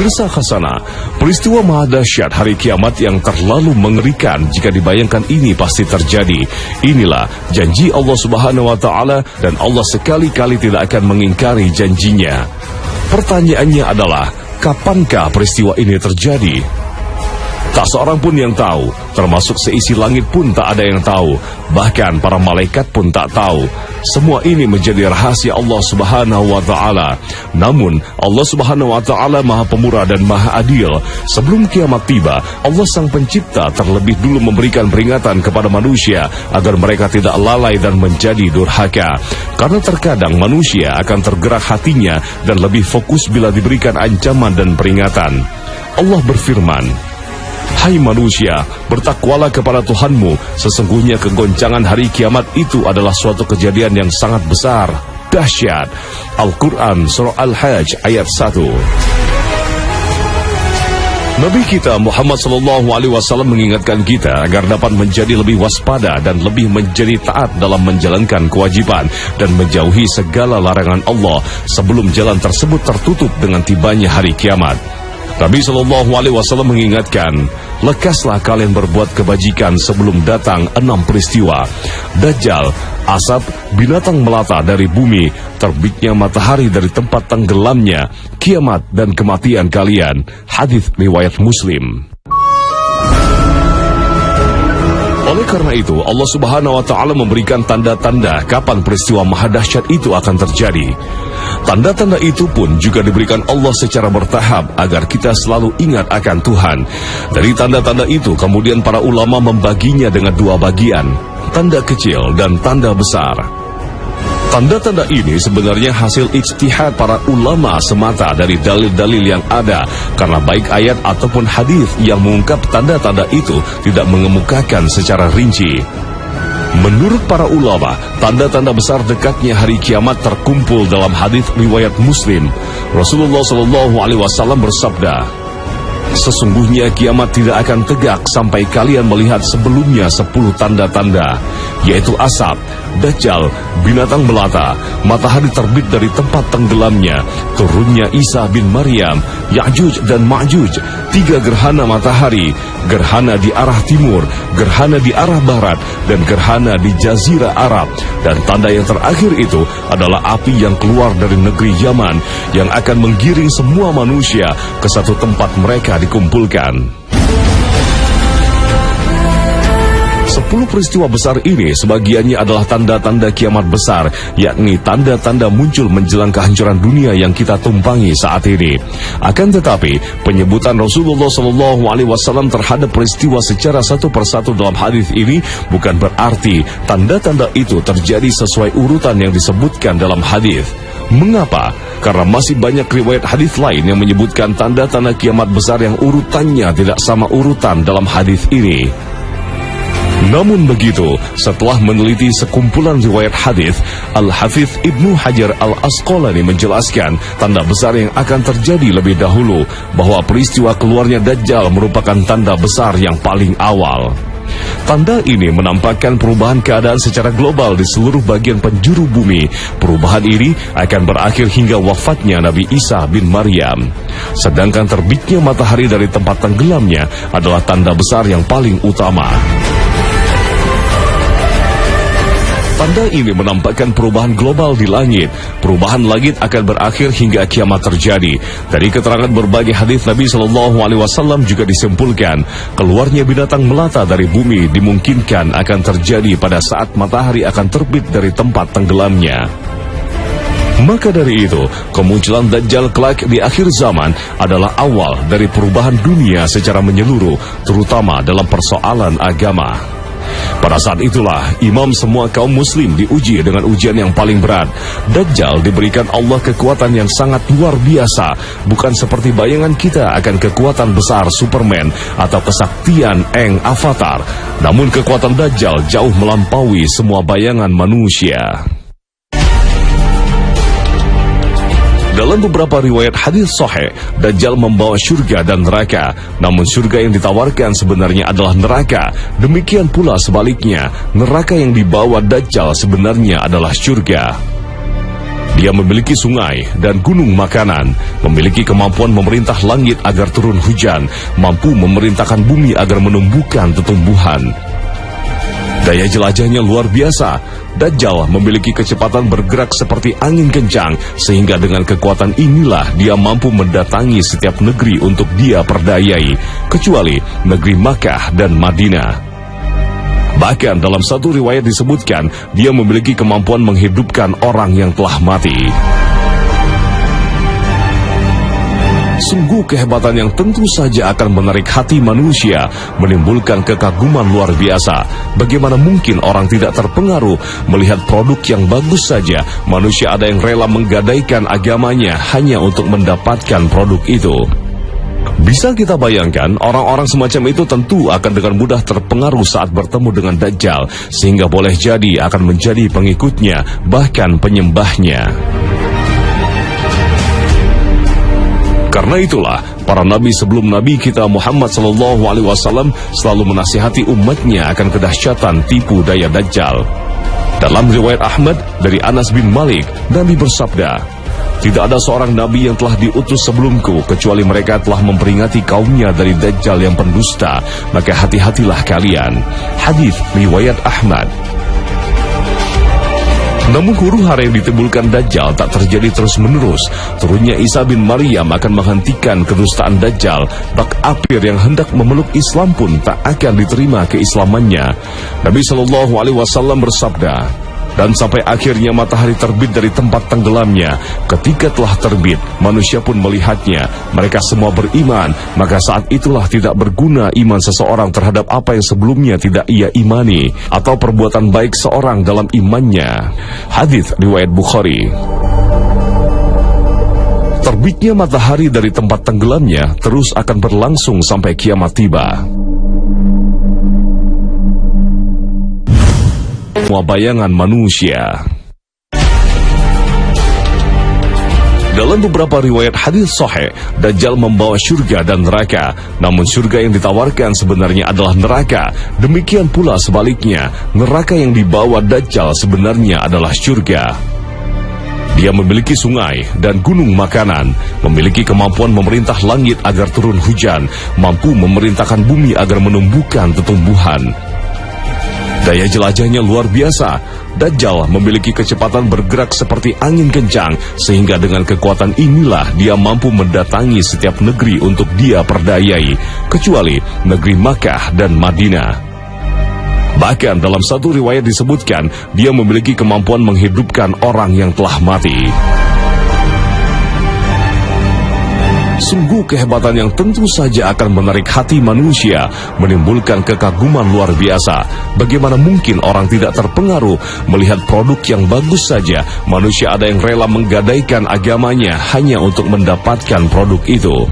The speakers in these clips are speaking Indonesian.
Pemirsa Khazanah, peristiwa maha dahsyat hari kiamat yang terlalu mengerikan jika dibayangkan ini pasti terjadi. Inilah janji Allah Subhanahu wa Ta'ala, dan Allah sekali-kali tidak akan mengingkari janjinya. Pertanyaannya adalah, kapankah peristiwa ini terjadi? Tak seorang pun yang tahu, termasuk seisi langit pun tak ada yang tahu, bahkan para malaikat pun tak tahu. Semua ini menjadi rahasia Allah Subhanahu wa Ta'ala. Namun Allah Subhanahu wa Ta'ala Maha Pemurah dan Maha Adil. Sebelum kiamat tiba, Allah Sang Pencipta terlebih dulu memberikan peringatan kepada manusia agar mereka tidak lalai dan menjadi durhaka. Karena terkadang manusia akan tergerak hatinya dan lebih fokus bila diberikan ancaman dan peringatan. Allah berfirman, "Hai manusia, bertakwalah kepada Tuhanmu, sesungguhnya kegoncangan hari kiamat itu adalah suatu kejadian yang sangat besar, dahsyat." Al-Quran Surah Al-Hajj ayat 1. Nabi kita Muhammad SAW mengingatkan kita agar dapat menjadi lebih waspada dan lebih menjadi taat dalam menjalankan kewajiban dan menjauhi segala larangan Allah sebelum jalan tersebut tertutup dengan tibanya hari kiamat. Nabi SAW mengingatkan, lekaslah kalian berbuat kebajikan sebelum datang 6 peristiwa: Dajjal, asap, binatang melata dari bumi, terbitnya matahari dari tempat tenggelamnya, kiamat dan kematian kalian. Hadis riwayat Muslim. Oleh karena itu, Allah Subhanahu wa Ta'ala memberikan tanda-tanda kapan peristiwa maha dahsyat itu akan terjadi. Tanda-tanda itu pun juga diberikan Allah secara bertahap agar kita selalu ingat akan Tuhan. Dari tanda-tanda itu kemudian para ulama membaginya dengan 2 bagian, tanda kecil dan tanda besar. Tanda-tanda ini sebenarnya hasil ijtihad para ulama semata dari dalil-dalil yang ada, karena baik ayat ataupun hadis yang mengungkap tanda-tanda itu tidak mengemukakan secara rinci. Menurut para ulama, tanda-tanda besar dekatnya hari kiamat terkumpul dalam hadis riwayat Muslim. Rasulullah SAW bersabda, "Sesungguhnya kiamat tidak akan tegak sampai kalian melihat sebelumnya 10 tanda-tanda, yaitu asap, Dajjal, binatang melata, matahari terbit dari tempat tenggelamnya, turunnya Isa bin Maryam, Ya'juj dan Ma'juj, 3 gerhana matahari, gerhana di arah timur, gerhana di arah barat, dan gerhana di Jazirah Arab. Dan tanda yang terakhir itu adalah api yang keluar dari negeri Yaman, yang akan menggiring semua manusia ke satu tempat mereka dikumpulkan." 10 peristiwa besar ini sebagiannya adalah tanda-tanda kiamat besar, yakni tanda-tanda muncul menjelang kehancuran dunia yang kita tumpangi saat ini. Akan tetapi, penyebutan Rasulullah SAW terhadap peristiwa secara satu persatu dalam hadis ini bukan berarti tanda-tanda itu terjadi sesuai urutan yang disebutkan dalam hadis. Mengapa? Karena masih banyak riwayat hadis lain yang menyebutkan tanda-tanda kiamat besar yang urutannya tidak sama urutan dalam hadis ini. Namun begitu, setelah meneliti sekumpulan riwayat hadis, Al-Hafidz Ibnu Hajar Al-Asqalani menjelaskan tanda besar yang akan terjadi lebih dahulu, bahwa peristiwa keluarnya Dajjal merupakan tanda besar yang paling awal. Tanda ini menampakkan perubahan keadaan secara global di seluruh bagian penjuru bumi. Perubahan ini akan berakhir hingga wafatnya Nabi Isa bin Maryam. Sedangkan terbitnya matahari dari tempat tenggelamnya adalah tanda besar yang paling utama. Tanda ini menampakkan perubahan global di langit. Perubahan langit akan berakhir hingga kiamat terjadi. Dari keterangan berbagai hadis Nabi SAW juga disimpulkan, keluarnya binatang melata dari bumi dimungkinkan akan terjadi pada saat matahari akan terbit dari tempat tenggelamnya. Maka dari itu, kemunculan Dajjal kelak di akhir zaman adalah awal dari perubahan dunia secara menyeluruh, terutama dalam persoalan agama. Pada saat itulah imam semua kaum muslim diuji dengan ujian yang paling berat. Dajjal diberikan Allah kekuatan yang sangat luar biasa, bukan seperti bayangan kita akan kekuatan besar Superman atau kesaktian Aang Avatar. Namun kekuatan Dajjal jauh melampaui semua bayangan manusia. Dalam beberapa riwayat hadis sahih, Dajjal membawa surga dan neraka. Namun surga yang ditawarkan sebenarnya adalah neraka. Demikian pula sebaliknya, neraka yang dibawa Dajjal sebenarnya adalah surga. Dia memiliki sungai dan gunung makanan, memiliki kemampuan memerintah langit agar turun hujan, mampu memerintahkan bumi agar menumbuhkan tumbuhan. Daya jelajahnya luar biasa. Dajjal memiliki kecepatan bergerak seperti angin kencang, sehingga dengan kekuatan inilah dia mampu mendatangi setiap negeri untuk dia perdayai, kecuali negeri Makkah dan Madinah. Bahkan dalam satu riwayat disebutkan, dia memiliki kemampuan menghidupkan orang yang telah mati. Sungguh kehebatan yang tentu saja akan menarik hati manusia, menimbulkan kekaguman luar biasa. Bagaimana mungkin orang tidak terpengaruh melihat produk yang bagus saja? Manusia ada yang rela menggadaikan agamanya hanya untuk mendapatkan produk itu. Bisa kita bayangkan, orang-orang semacam itu tentu akan dengan mudah terpengaruh saat bertemu dengan Dajjal, sehingga boleh jadi akan menjadi pengikutnya, bahkan penyembahnya. Karena itulah, para nabi sebelum nabi kita Muhammad SAW selalu menasihati umatnya akan kedahsyatan tipu daya Dajjal. Dalam riwayat Ahmad dari Anas bin Malik, Nabi bersabda, "Tidak ada seorang nabi yang telah diutus sebelumku, kecuali mereka telah memperingati kaumnya dari Dajjal yang pendusta, maka hati-hatilah kalian." Hadis riwayat Ahmad. Namun huru-hara yang ditimbulkan Dajjal tak terjadi terus-menerus. Turunnya Isa bin Maryam akan menghentikan kedustaan Dajjal. Bak apir yang hendak memeluk Islam pun tak akan diterima keislamannya. Nabi SAW bersabda, "Dan sampai akhirnya matahari terbit dari tempat tenggelamnya. Ketika telah terbit, manusia pun melihatnya. Mereka semua beriman, maka saat itulah tidak berguna iman seseorang terhadap apa yang sebelumnya tidak ia imani, atau perbuatan baik seorang dalam imannya." Hadis riwayat Bukhari. Terbitnya matahari dari tempat tenggelamnya terus akan berlangsung sampai kiamat tiba. Semua bayangan manusia. Dalam beberapa riwayat hadis sahih, Dajjal membawa surga dan neraka. Namun surga yang ditawarkan sebenarnya adalah neraka. Demikian pula sebaliknya, neraka yang dibawa Dajjal sebenarnya adalah surga. Dia memiliki sungai dan gunung makanan, memiliki kemampuan memerintah langit agar turun hujan, mampu memerintahkan bumi agar menumbuhkan tumbuhan. Daya jelajahnya luar biasa. Dajjal memiliki kecepatan bergerak seperti angin kencang, sehingga dengan kekuatan inilah dia mampu mendatangi setiap negeri untuk dia perdayai, kecuali negeri Makkah dan Madinah. Bahkan dalam satu riwayat disebutkan, dia memiliki kemampuan menghidupkan orang yang telah mati. Sungguh kehebatan yang tentu saja akan menarik hati manusia, menimbulkan kekaguman luar biasa. Bagaimana mungkin orang tidak terpengaruh melihat produk yang bagus saja? Manusia ada yang rela menggadaikan agamanya hanya untuk mendapatkan produk itu.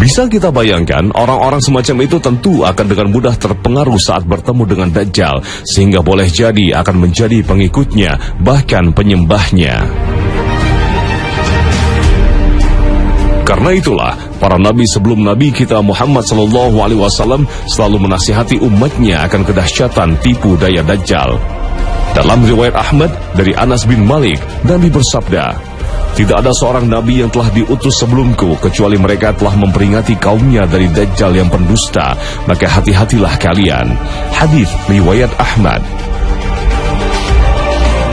Bisa kita bayangkan, orang-orang semacam itu tentu akan dengan mudah terpengaruh saat bertemu dengan Dajjal, sehingga boleh jadi akan menjadi pengikutnya, bahkan penyembahnya. Karena itulah, para nabi sebelum nabi kita Muhammad SAW selalu menasihati umatnya akan kedahsyatan tipu daya Dajjal. Dalam riwayat Ahmad dari Anas bin Malik, Nabi bersabda, "Tidak ada seorang nabi yang telah diutus sebelumku, kecuali mereka telah memperingati kaumnya dari Dajjal yang pendusta, maka hati-hatilah kalian." Hadis riwayat Ahmad.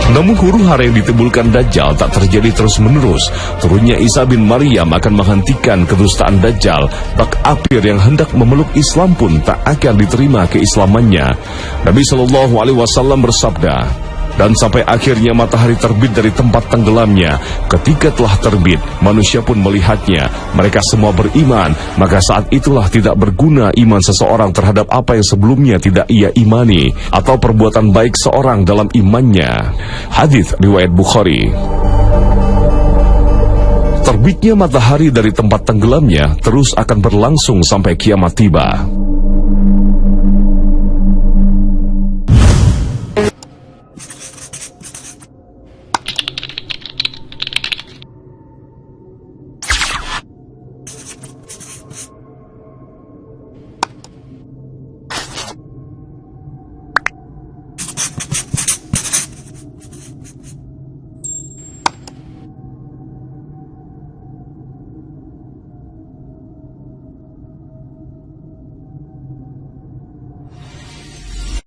Namun huru-hara yang ditimbulkan Dajjal tak terjadi terus-menerus. Turunnya Isa bin Maryam akan menghentikan kedustaan Dajjal. Bak apir yang hendak memeluk Islam pun tak akan diterima keislamannya. Nabi SAW bersabda, "Dan sampai akhirnya matahari terbit dari tempat tenggelamnya. Ketika telah terbit, manusia pun melihatnya. Mereka semua beriman, maka saat itulah tidak berguna iman seseorang terhadap apa yang sebelumnya tidak ia imani, atau perbuatan baik seorang dalam imannya." Hadis riwayat Bukhari. Terbitnya matahari dari tempat tenggelamnya terus akan berlangsung sampai kiamat tiba.